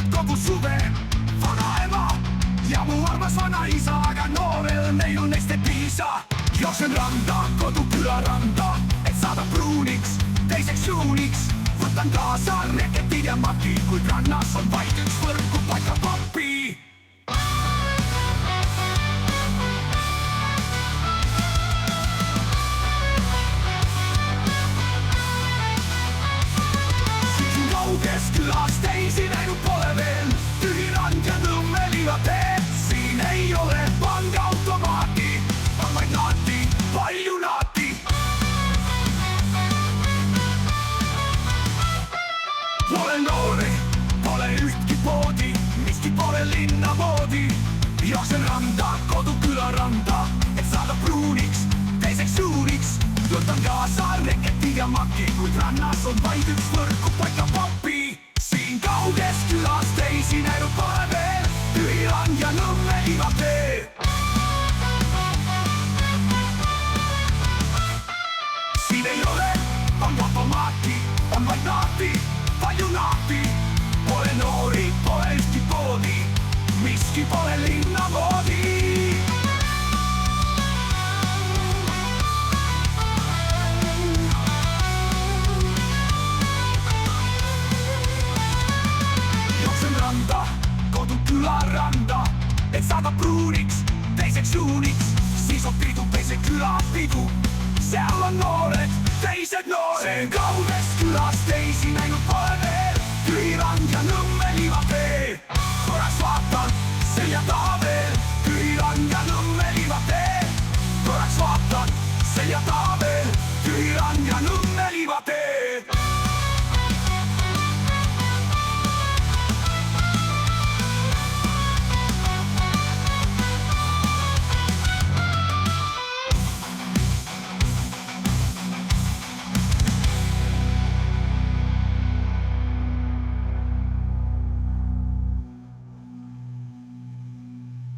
veetavad kogu suve. Vanaema ja mu armas vanaisa, aga noorel neil neist ei piisa. Jooksen randa, koduküla randa, et saada pruuniks, teiseks juuniks. Võtan kaasa reketid ja maki, kuid rannas on vaid üks võrku paika papi. Siin kauges külas teisi näinud pole veel, tühi rand ja Nõmmeliiva tee. Siin ei ole pangaautomaati, on vaid naati, palju naati. Pole noori, pole ühtki poodi, miski pole linna moodi. Jooksen randa, koduküla randa, et saada pruuniks, teiseks juuniks. Võtan kaasa reketid ja maki, kuid rannas on vaid üks võrku paika papi. Siin kauges külas teisi näinud pole veel, tühi rand ja Nõmmeliiva tee. Siin ei ole pangaautomaati, on vaid naati, palju naati. Pole noori, pole ühtki poodi, miski pole linna moodi. Jooksen randa, koduküla randa, et saada pruuniks, teiseks juuniks. Siis on pidu, teise küla pidu, seal on noored, teised noored. See kauges külas teisi näinud pole veel, tühi rand ja Nõmmeliiva tee.